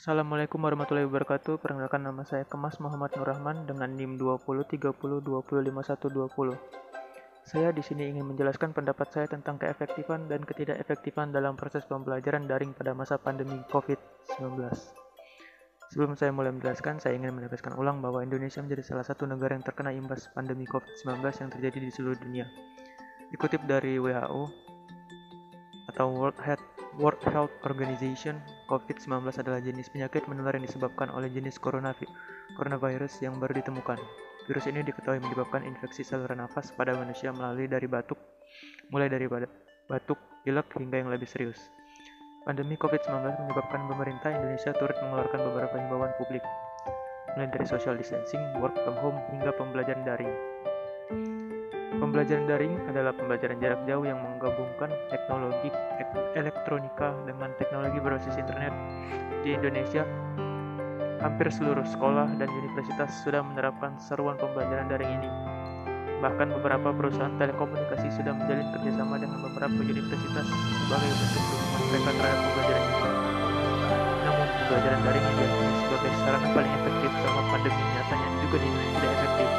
Assalamualaikum warahmatullahi wabarakatuh. Perkenalkan, nama saya Kemas Muhammad Nur Rahman dengan NIM 203020505120. Saya di sini ingin menjelaskan pendapat saya tentang keefektifan dan ketidakefektifan dalam proses pembelajaran daring pada masa pandemi COVID-19. Sebelum saya mulai menjelaskan, saya ingin menegaskan ulang bahwa Indonesia menjadi salah satu negara yang terkena imbas pandemi COVID-19 yang terjadi di seluruh dunia. Dikutip dari WHO atau World Health Organization, COVID-19 adalah jenis penyakit menular yang disebabkan oleh jenis coronavirus yang baru ditemukan. Virus ini diketahui menyebabkan infeksi saluran nafas pada manusia mulai dari batuk, pilek, hingga yang lebih serius. Pandemi COVID-19 menyebabkan pemerintah Indonesia turut mengeluarkan beberapa himbauan publik, mulai dari social distancing, work from home, hingga pembelajaran daring. Pembelajaran daring adalah pembelajaran jarak jauh yang menggabungkan teknologi elektronika dengan teknologi berbasis internet. Di Indonesia, hampir seluruh sekolah dan universitas sudah menerapkan seruan pembelajaran daring ini. Bahkan beberapa perusahaan telekomunikasi sudah menjalin kerjasama dengan beberapa universitas sebagai bentuk dukungan mereka terhadap pembelajaran ini. Namun, pembelajaran daring yang diakui sebagai sarana paling efektif selama pandemi nyatanya juga dinilai tidak efektif.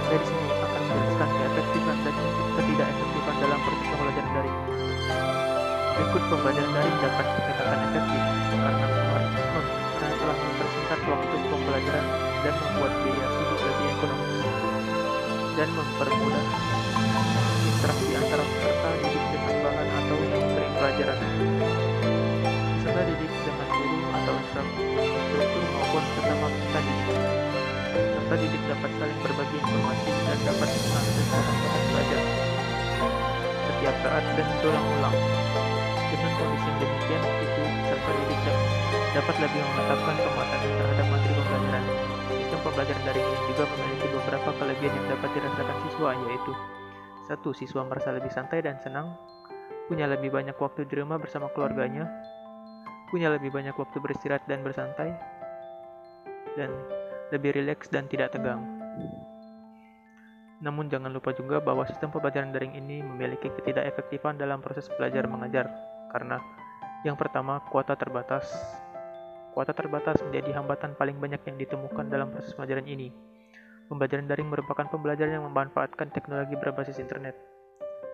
Saya di sini akan menjelaskan keefektifan dan ketidakefektifan dalam proses pembelajaran daring. Berikut pembelajaran daring dapat dikatakan efektif karena telah mempersingkat waktu pembelajaran dan membuat biaya hidup lebih ekonomis dan mempermudah interaksi antara peserta didik dengan bahan atau materi pelajaran. Peserta didik dengan guru atau instruktur maupun sesama peserta didik. Peserta didik dapat saling berbagi informasi dan dapat mengakses bahan belajar setiap saat dan berulang-ulang. Dengan kondisi yang demikian, peserta didik dapat lebih menetapkan penguasaan terhadap materi pembelajaran. Sistem pembelajaran daring ini juga memiliki beberapa kelebihan yang dapat dirasakan siswa, yaitu 1. Siswa merasa lebih santai dan senang, punya lebih banyak waktu di rumah bersama keluarganya, punya lebih banyak waktu beristirahat dan bersantai, dan lebih rileks dan tidak tegang. Namun jangan lupa juga bahwa sistem pembelajaran daring ini memiliki ketidakefektifan dalam proses belajar mengajar, karena yang pertama, kuota terbatas. Kuota terbatas menjadi hambatan paling banyak yang ditemukan dalam proses pembelajaran ini. Pembelajaran daring merupakan pembelajaran yang memanfaatkan teknologi berbasis internet.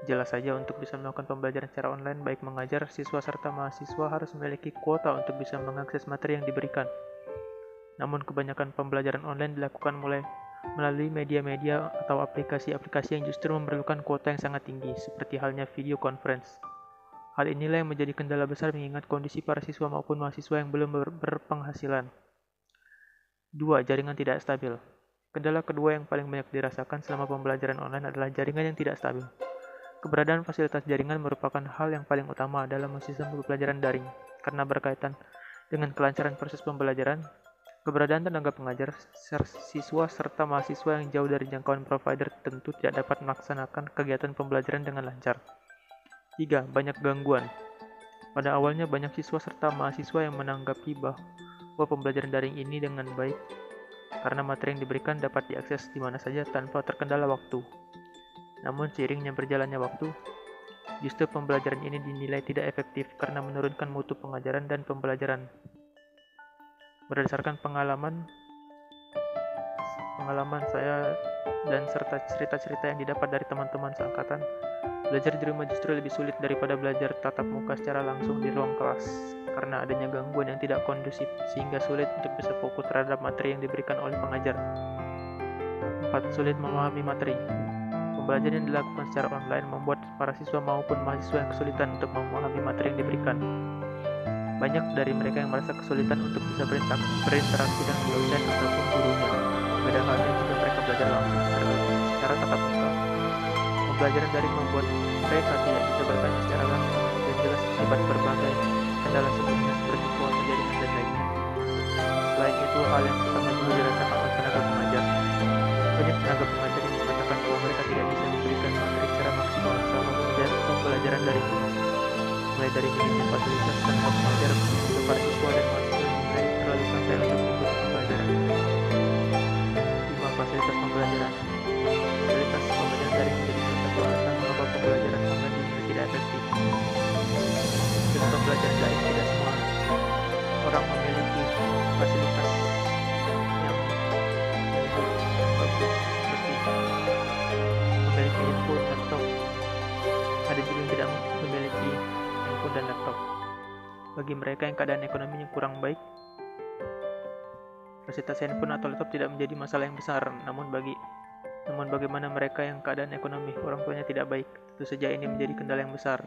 Jelas saja, untuk bisa melakukan pembelajaran secara online, baik mengajar, siswa serta mahasiswa harus memiliki kuota untuk bisa mengakses materi yang diberikan. Namun kebanyakan pembelajaran online dilakukan melalui media-media atau aplikasi-aplikasi yang justru memerlukan kuota yang sangat tinggi, seperti halnya video conference. Hal inilah yang menjadi kendala besar mengingat kondisi para siswa maupun mahasiswa yang belum berpenghasilan. 2. Jaringan tidak stabil. Kendala kedua yang paling banyak dirasakan selama pembelajaran online adalah jaringan yang tidak stabil. Keberadaan fasilitas jaringan merupakan hal yang paling utama dalam sistem pembelajaran daring, karena berkaitan dengan kelancaran proses pembelajaran. Keberadaan tenaga pengajar, siswa, serta mahasiswa yang jauh dari jangkauan provider tentu tidak dapat melaksanakan kegiatan pembelajaran dengan lancar. 3. Banyak gangguan. Pada awalnya banyak siswa serta mahasiswa yang menanggapi bahwa pembelajaran daring ini dengan baik karena materi yang diberikan dapat diakses di mana saja tanpa terkendala waktu. Namun seiringnya berjalannya waktu, justru pembelajaran ini dinilai tidak efektif karena menurunkan mutu pengajaran dan pembelajaran. Berdasarkan pengalaman saya dan serta cerita-cerita yang didapat dari teman-teman seangkatan, belajar di rumah justru lebih sulit daripada belajar tatap muka secara langsung di ruang kelas, karena adanya gangguan yang tidak kondusif sehingga sulit untuk bisa fokus terhadap materi yang diberikan oleh pengajar. 4. Sulit memahami materi. Pembelajaran yang dilakukan secara online membuat para siswa maupun mahasiswa yang kesulitan untuk memahami materi yang diberikan. Banyak dari mereka yang merasa kesulitan untuk bisa berinteraksi dengan dosen ataupun gurunya. Beda halnya jika mereka belajar langsung secara tatap muka. Pembelajaran daring membuat mereka tidak bisa bertanya secara langsung dan jelas akibat berbagai kendala sebelumnya seperti kuota jaringan dan lainnya. Selain itu, hal yang sama juga dirasakan oleh tenaga pengajar. Banyak tenaga pengajar yang mengatakan bahwa mereka tidak bisa memberikan materi secara maksimal selama pembelajaran daring ini. Mulai dari minimnya fasilitas tenaga pengajar untuk para siswa dan mahasiswa yang dinilai terlalu santai untuk mengikuti pembelajaran. 5. Fasilitas pembelajaran. Fasilitas pembelajaran daring menjadi salah satu alasan mengapa pembelajaran online dinilai tidak efektif. Dengan pembelajaran daring tidak semua kurang memiliki fasilitas yang bagus seperti memiliki handphone, laptop. Ada juga yang tidak memiliki handphone dan laptop. Bagi mereka yang keadaan ekonominya kurang baik, fasilitas handphone atau laptop tidak menjadi masalah yang besar. Namun bagaimana mereka yang keadaan ekonomi orang tuanya tidak baik? Tentu saja ini menjadi kendala yang besar.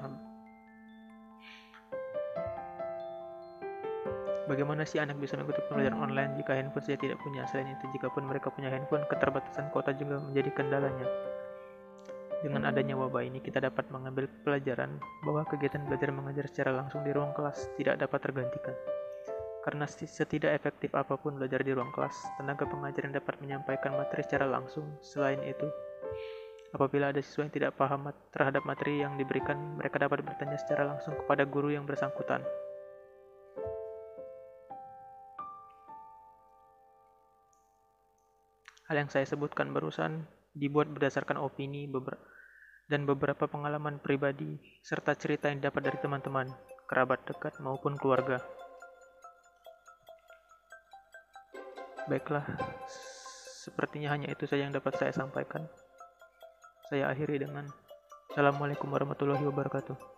Bagaimana si anak bisa mengikuti pembelajaran online jika handphone saja tidak punya? Selain itu, jika pun mereka punya handphone, keterbatasan kuota juga menjadi kendalanya. Dengan adanya wabah ini, kita dapat mengambil pelajaran bahwa kegiatan belajar mengajar secara langsung di ruang kelas tidak dapat tergantikan. Karena setidak efektif apapun belajar di ruang kelas, tenaga pengajar yang dapat menyampaikan materi secara langsung. Selain itu, apabila ada siswa yang tidak paham terhadap materi yang diberikan, mereka dapat bertanya secara langsung kepada guru yang bersangkutan. Hal yang saya sebutkan barusan dibuat berdasarkan opini dan beberapa pengalaman pribadi, serta cerita yang dapat dari teman-teman, kerabat dekat maupun keluarga. Baiklah, sepertinya hanya itu saja yang dapat saya sampaikan. Saya akhiri dengan Assalamualaikum warahmatullahi wabarakatuh.